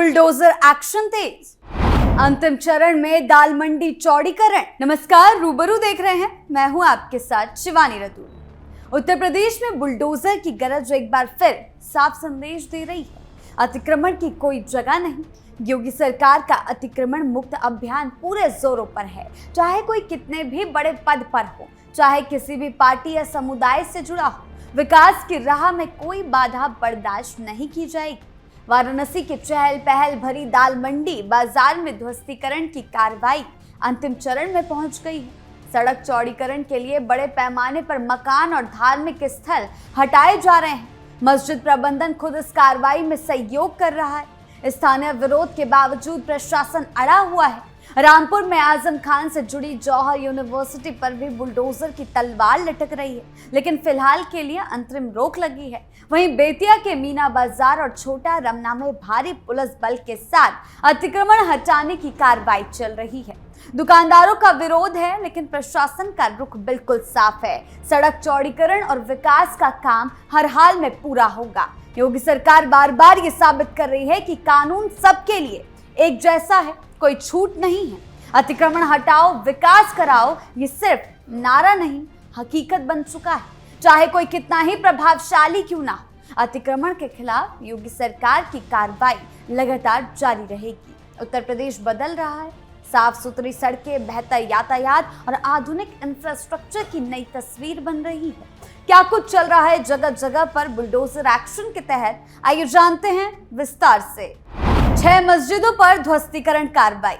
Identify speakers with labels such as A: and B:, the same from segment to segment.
A: Bulldozer action तेज, अंतिम चरण में दाल मंडी चौड़ीकरण। नमस्कार, रूबरू देख रहे हैं, मैं हूं आपके साथ शिवानी रतूर। उत्तर प्रदेश में बुलडोजर की गरज एक बार फिर साफ संदेश दे रही है। अतिक्रमण की कोई जगह नहीं। योगी सरकार का अतिक्रमण मुक्त अभियान पूरे जोरों पर है। चाहे कोई कितने भी बड़े पद पर हो, चाहे किसी भी पार्टी या समुदाय से जुड़ा हो, विकास की राह में कोई बाधा बर्दाश्त नहीं की जाएगी। वाराणसी के चहल पहल भरी दाल मंडी बाजार में ध्वस्तीकरण की कार्रवाई अंतिम चरण में पहुंच गई है। सड़क चौड़ीकरण के लिए बड़े पैमाने पर मकान और धार्मिक स्थल हटाए जा रहे हैं। मस्जिद प्रबंधन खुद इस कार्रवाई में सहयोग कर रहा है। स्थानीय विरोध के बावजूद प्रशासन अड़ा हुआ है। रामपुर में आजम खान से जुड़ी जौहर यूनिवर्सिटी पर भी बुलडोजर की तलवार लटक रही है, लेकिन फिलहाल के लिए अंतरिम रोक लगी है। वहीं बेतिया के मीना बाजार और छोटा रमना में भारी पुलिस बल के साथ अतिक्रमण हटाने की कार्रवाई चल रही है। दुकानदारों का विरोध है, लेकिन प्रशासन का रुख बिल्कुल साफ है। सड़क चौड़ीकरण और विकास का काम हर हाल में पूरा होगा। योगी सरकार बार बार ये साबित कर रही है कि कानून सबके लिए एक जैसा है, कोई छूट नहीं है। अतिक्रमण हटाओ, विकास कराओ, ये सिर्फ नारा नहीं, हकीकत बन चुका है। चाहे कोई कितना ही प्रभावशाली क्यों ना हो, अतिक्रमण के खिलाफ योगी सरकार की कार्रवाई लगातार जारी रहेगी। उत्तर प्रदेश बदल रहा है। साफ सुथरी सड़कें, बेहतर यातायात और आधुनिक इंफ्रास्ट्रक्चर की नई तस्वीर बन रही है। क्या कुछ चल रहा है जगह जगह पर बुलडोजर एक्शन के तहत, आइए जानते हैं विस्तार से। 6 मस्जिदों पर ध्वस्तीकरण कार्रवाई।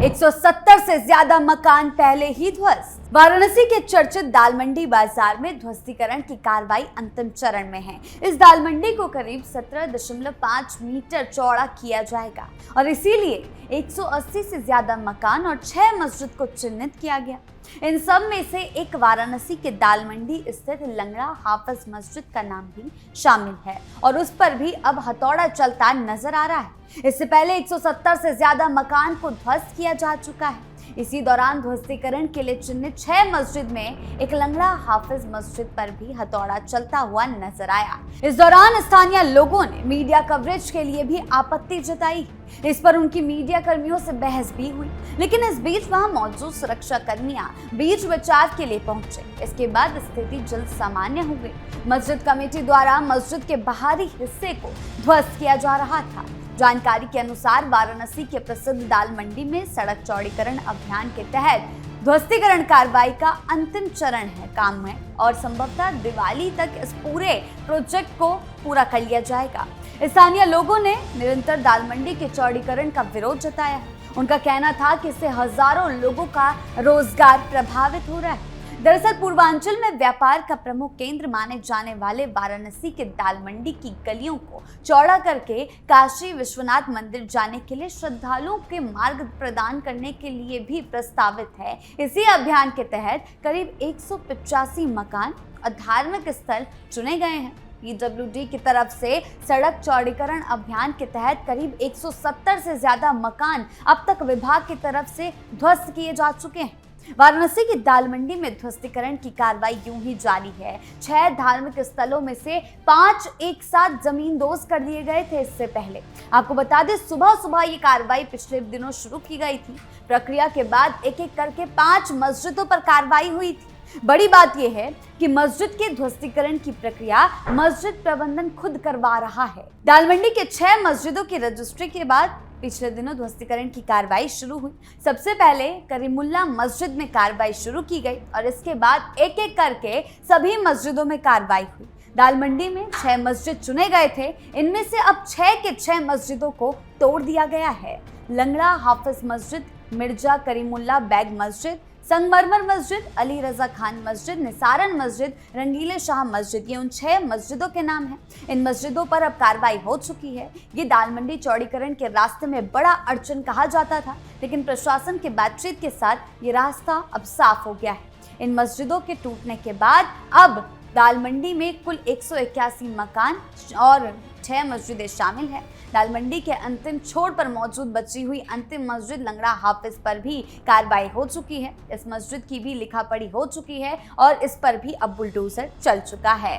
A: 170 से ज्यादा मकान पहले ही ध्वस्त। वाराणसी के चर्चित दाल मंडी बाजार में ध्वस्तीकरण की कार्रवाई अंतिम चरण में है। इस दाल मंडी को करीब 17.5 मीटर चौड़ा किया जाएगा और इसीलिए 180 से ज्यादा मकान और 6 मस्जिद को चिन्हित किया गया। इन सब में से एक वाराणसी के दाल मंडी स्थित लंगड़ा हाफिज मस्जिद का नाम भी शामिल है और उस पर भी अब हथौड़ा चलता नजर आ रहा है। इससे पहले 170 से ज्यादा मकान को ध्वस्त किया जा चुका है। इसी दौरान ध्वस्तीकरण के लिए चिन्हित 6 मस्जिद में एक लंगड़ा हाफिज मस्जिद पर भी हथौड़ा चलता हुआ नजर आया। इस दौरान स्थानीय लोगों ने मीडिया कवरेज के लिए भी आपत्ति जताई। इस पर उनकी मीडिया कर्मियों से बहस भी हुई, लेकिन इस बीच वहां मौजूद सुरक्षा कर्मियां बीच बचाव के लिए पहुंचे। इसके बाद स्थिति जल्द सामान्य हो गई। मस्जिद कमेटी द्वारा मस्जिद के बाहरी हिस्से को ध्वस्त किया जा रहा था। जानकारी के अनुसार वाराणसी के प्रसिद्ध दाल मंडी में सड़क चौड़ीकरण अभियान के तहत ध्वस्तीकरण कार्रवाई का अंतिम चरण है काम है और संभवतः दिवाली तक इस पूरे प्रोजेक्ट को पूरा कर लिया जाएगा। स्थानीय लोगों ने निरंतर दाल मंडी के चौड़ीकरण का विरोध जताया है। उनका कहना था कि इससे हजारों लोगों का रोजगार प्रभावित हो रहा है। दरअसल पूर्वांचल में व्यापार का प्रमुख केंद्र माने जाने वाले वाराणसी के दाल मंडी की गलियों को चौड़ा करके काशी विश्वनाथ मंदिर जाने के लिए श्रद्धालुओं के मार्ग प्रदान करने के लिए भी प्रस्तावित है। इसी अभियान के तहत करीब 185 मकान और धार्मिक स्थल चुने गए हैं। PWD की तरफ से सड़क चौड़ीकरण अभियान के तहत करीब 170 से ज्यादा मकान अब तक विभाग की तरफ से ध्वस्त किए जा चुके हैं। वाराणसी की दाल मंडी में ध्वस्तीकरण की कार्रवाई यूं ही जारी है। 6 धार्मिक स्थलों में से 5 एक साथ जमींदोज कर दिए गए थे। इससे पहले आपको बता दें, सुबह सुबह ये कार्रवाई पिछले दिनों शुरू की गई थी। प्रक्रिया के बाद एक एक करके 5 मस्जिदों पर कार्रवाई हुई थी। बड़ी बात यह है कि मस्जिद के ध्वस्तीकरण की प्रक्रिया मस्जिद प्रबंधन खुद करवा रहा है। दाल मंडी के 6 मस्जिदों की रजिस्ट्री के बाद पिछले दिनों ध्वस्तीकरण की कार्रवाई शुरू हुई। सबसे पहले करीमुल्ला मस्जिद में कार्रवाई शुरू की गई और इसके बाद एक एक करके सभी मस्जिदों में कार्रवाई हुई। दाल मंडी में 6 मस्जिद चुने गए थे। इनमें से अब 6 के 6 मस्जिदों को तोड़ दिया गया है। लंगड़ा हाफिज मस्जिद, मिर्जा करीमुल्ला बैग मस्जिद, संगमरमर मस्जिद, अली रजा खान मस्जिद, निसारन मस्जिद, रंगीले शाह मस्जिद, ये उन 6 मस्जिदों के नाम हैं। इन मस्जिदों पर अब कार्रवाई हो चुकी है। ये दाल मंडी चौड़ीकरण के रास्ते में बड़ा अड़चन कहा जाता था, लेकिन प्रशासन के बातचीत के साथ ये रास्ता अब साफ हो गया है। इन मस्जिदों के टूटने के बाद अब दाल मंडी में कुल 181 मकान और 6 मस्जिदें शामिल हैं। दाल मंडी के अंतिम छोर पर मौजूद बची हुई अंतिम मस्जिद लंगड़ा हाफिज पर भी कार्रवाई हो चुकी है। इस मस्जिद की भी लिखा पढ़ी हो चुकी है और इस पर भी अब बुलडोजर चल चुका है।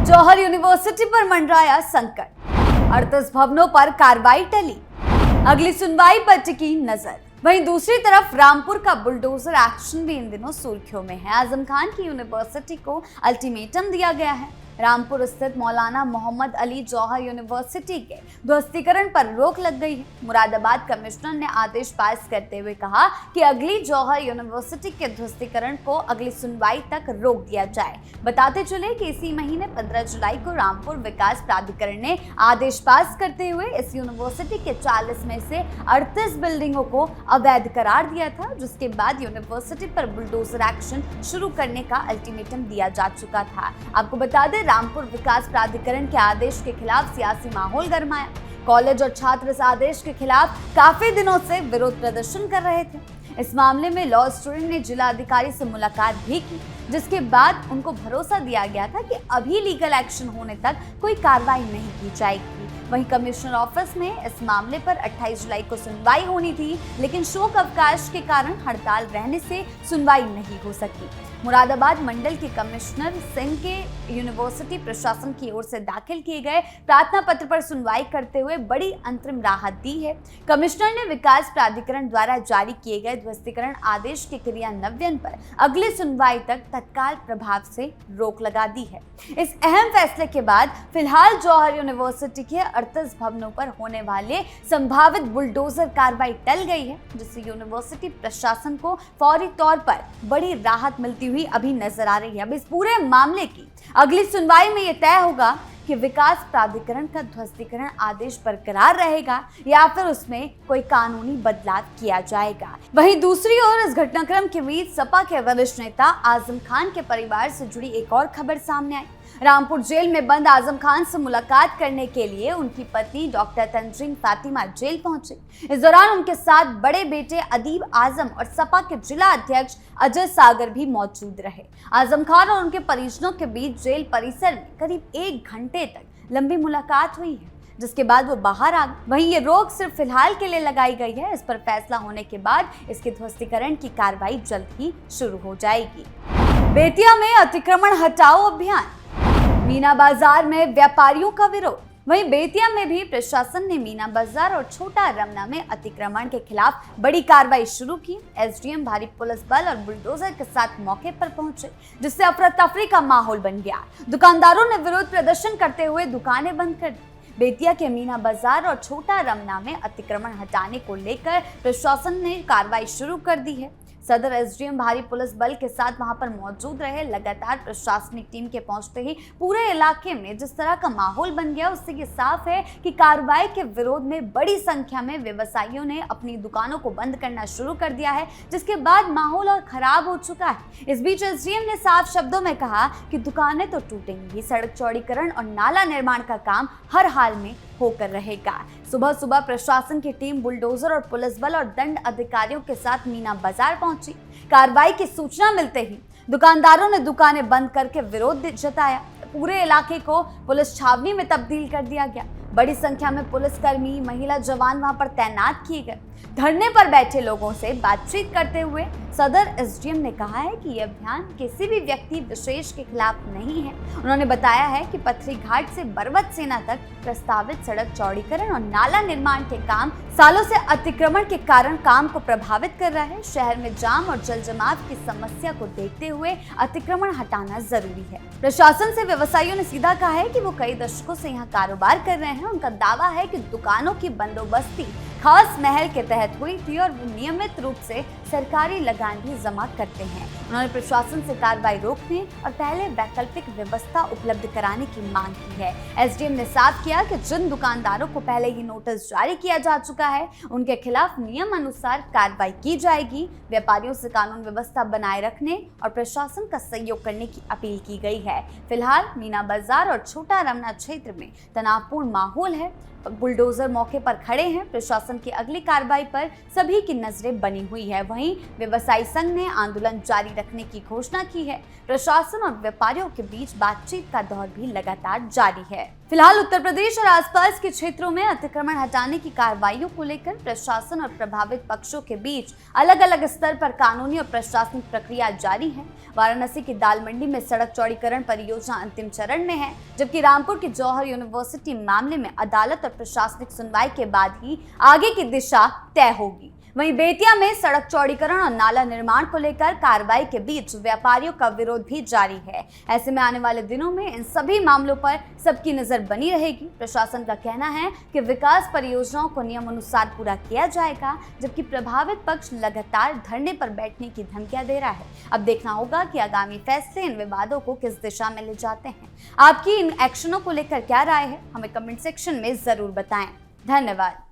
A: जौहर यूनिवर्सिटी पर मंडराया संकट। 38 भवनों पर कार्रवाई टली, अगली सुनवाई पर टिकी नजर। वहीं दूसरी तरफ रामपुर का बुलडोजर एक्शन भी इन दिनों सुर्खियों में है। आजम खान की यूनिवर्सिटी को अल्टीमेटम दिया गया है। रामपुर स्थित मौलाना मोहम्मद अली जौहर यूनिवर्सिटी के ध्वस्तीकरण पर रोक लग गई है। मुरादाबाद कमिश्नर ने आदेश पास करते हुए कहा कि अगली जौहर यूनिवर्सिटी के ध्वस्तीकरण को अगली सुनवाई तक रोक दिया जाए। बताते चले कि इसी महीने 15 जुलाई को रामपुर विकास प्राधिकरण ने आदेश पास करते हुए इस यूनिवर्सिटी के 40 में से 38 बिल्डिंगों को अवैध करार दिया था, जिसके बाद यूनिवर्सिटी पर बुलडोजर एक्शन शुरू करने का अल्टीमेटम दिया जा चुका था। आपको बता दें, रामपुर विकास प्राधिकरण के आदेश के खिलाफ सियासी माहौल गरमाया। कॉलेज और छात्र इस आदेश के खिलाफ काफी दिनों से विरोध प्रदर्शन कर रहे थे। इस मामले में लॉ स्टूडेंट ने जिला अधिकारी से मुलाकात भी की, जिसके बाद उनको भरोसा दिया गया था कि अभी लीगल एक्शन होने तक कोई कार्रवाई नहीं की जाएगी। वहीं कमिश्नर ऑफिस में इस मामले पर 28 जुलाई को सुनवाई होनी थी, लेकिन शोक अवकाश के कारण हड़ताल रहने से सुनवाई नहीं हो सकी। मुरादाबाद मंडल के कमिश्नर सिंह के यूनिवर्सिटी प्रशासन की ओर से दाखिल किए गए प्रार्थना पत्र पर सुनवाई करते हुए बड़ी अंतरिम राहत दी है। कमिश्नर ने विकास प्राधिकरण द्वारा जारी किए गए ध्वस्तीकरण आदेश के क्रियान्वयन पर अगली सुनवाई तक तत्काल प्रभाव से रोक लगा दी है। इस अहम फैसले के बाद फिलहाल जौहर यूनिवर्सिटी के 38 भवनों पर होने वाले संभावित बुलडोजर कार्रवाई टल गई है, जिससे यूनिवर्सिटी प्रशासन को फौरी तौर पर बड़ी राहत मिलती हुई अभी नजर आ रही है। अब इस पूरे मामले की अगली सुनवाई में यह तय होगा कि विकास प्राधिकरण का ध्वस्तीकरण आदेश बरकरार रहेगा या फिर उसमें कोई कानूनी बदलाव किया जाएगा। वहीं दूसरी ओर इस घटनाक्रम के बीच सपा के वरिष्ठ नेता आजम खान के परिवार से जुड़ी एक और खबर सामने आई। रामपुर जेल में बंद आजम खान से मुलाकात करने के लिए उनकी पत्नी डॉक्टर तंजीम फातिमा जेल पहुंची। इस दौरान उनके साथ बड़े बेटे अदीब आजम और सपा के जिला अध्यक्ष अजय सागर भी मौजूद रहे। आजम खान और उनके परिजनों के बीच जेल परिसर में करीब 1 घंटे तक लंबी मुलाकात हुई है, जिसके बाद वो बाहर आ गए। वहीं ये रोक सिर्फ फिलहाल के लिए लगाई गई है। इस पर फैसला होने के बाद इसके ध्वस्तीकरण की कार्रवाई जल्द ही शुरू हो जाएगी। बेतिया में अतिक्रमण हटाओ अभियान, मीना बाजार में व्यापारियों का विरोध। वहीं बेतिया में भी प्रशासन ने मीना बाजार और छोटा रमना में अतिक्रमण के खिलाफ बड़ी कार्रवाई शुरू की। एसडीएम भारी पुलिस बल और बुलडोजर के साथ मौके पर पहुंचे, जिससे अफरा तफरी का माहौल बन गया। दुकानदारों ने विरोध प्रदर्शन करते हुए दुकानें बंद कर दी। बेतिया के मीना बाजार और छोटा रमना में अतिक्रमण हटाने को लेकर प्रशासन ने कार्रवाई शुरू कर दी है। सदर एसडीएम भारी पुलिस बल के साथ वहां पर मौजूद रहे। लगातार प्रशासनिक टीम के पहुंचते ही पूरे इलाके में जिस तरह का माहौल बन गया, उससे ये साफ है कि कार्रवाई के विरोध में बड़ी संख्या में व्यवसायियों ने अपनी दुकानों को बंद करना शुरू कर दिया है, जिसके बाद माहौल और खराब हो चुका है। इस बीच एसडीएम ने साफ शब्दों में कहा कि दुकानें तो टूटेंगी, सड़क चौड़ीकरण और नाला निर्माण का काम हर हाल में होकर रहेगा। सुबह सुबह प्रशासन की टीम बुलडोजर और पुलिस बल और दंड अधिकारियों के साथ मीना बाजार पहुंची। कार्रवाई की सूचना मिलते ही दुकानदारों ने दुकानें बंद करके विरोध जताया। पूरे इलाके को पुलिस छावनी में तब्दील कर दिया गया। बड़ी संख्या में पुलिसकर्मी, महिला जवान वहां पर तैनात किए गए। धरने पर बैठे लोगों से बातचीत करते हुए सदर एसडीएम ने कहा है कि यह अभियान किसी भी व्यक्ति विशेष के खिलाफ नहीं है। उन्होंने बताया है कि पथरी घाट से बरबत सेना तक प्रस्तावित सड़क चौड़ीकरण और नाला निर्माण के काम सालों से अतिक्रमण के कारण काम को प्रभावित कर रहा है। शहर में जाम और जल जमाव की समस्या को देखते हुए अतिक्रमण हटाना जरूरी है। प्रशासन से व्यवसायियों ने सीधा कहा है कि वो कई दशकों से यहाँ कारोबार कर रहे हैं। उनका दावा है कि दुकानों की बंदोबस्ती खास महल के तहत हुई थी और वो नियमित रूप से सरकारी लगान भी जमा करते हैं। उन्होंने प्रशासन से कार्रवाई रोकने और पहले वैकल्पिक व्यवस्था उपलब्ध कराने की मांग की है। एसडीएम ने साफ किया कि जिन दुकानदारों को पहले ही नोटिस जारी किया जा चुका है, उनके खिलाफ नियम अनुसार कार्रवाई की जाएगी। व्यापारियों से कानून व्यवस्था बनाए रखने और प्रशासन का सहयोग करने की अपील की गई है। फिलहाल मीना बाजार और छोटा रमना क्षेत्र में तनावपूर्ण माहौल है। बुलडोजर मौके पर खड़े हैं। प्रशासन की अगली कार्रवाई पर सभी की नजरें बनी हुई है। वहीं व्यवसायी संघ ने आंदोलन जारी रखने की घोषणा की है। प्रशासन और व्यापारियों के बीच बातचीत का दौर भी लगातार जारी है। फिलहाल उत्तर प्रदेश और आसपास के क्षेत्रों में अतिक्रमण हटाने की कार्रवाइयों को लेकर प्रशासन और प्रभावित पक्षों के बीच अलग अलग स्तर पर कानूनी और प्रशासनिक प्रक्रिया जारी है। वाराणसी की दाल मंडी में सड़क चौड़ीकरण परियोजना अंतिम चरण में है, जबकि रामपुर की जौहर यूनिवर्सिटी मामले में अदालत और प्रशासनिक सुनवाई के बाद ही आगे की दिशा तय होगी। वहीं बेतिया में सड़क चौड़ीकरण और नाला निर्माण को लेकर कार्रवाई के बीच व्यापारियों का विरोध भी जारी है। ऐसे में आने वाले दिनों में इन सभी मामलों पर सबकी नजर बनी रहेगी। प्रशासन का कहना है कि विकास परियोजनाओं को नियम अनुसार पूरा किया जाएगा, जबकि प्रभावित पक्ष लगातार धरने पर बैठने की धमकियां दे रहा है। अब देखना होगा कि आगामी फैसले इन विवादों को किस दिशा में ले जाते हैं। आपकी इन एक्शनों को लेकर क्या राय है, हमें कमेंट सेक्शन में जरूर बताएं। धन्यवाद।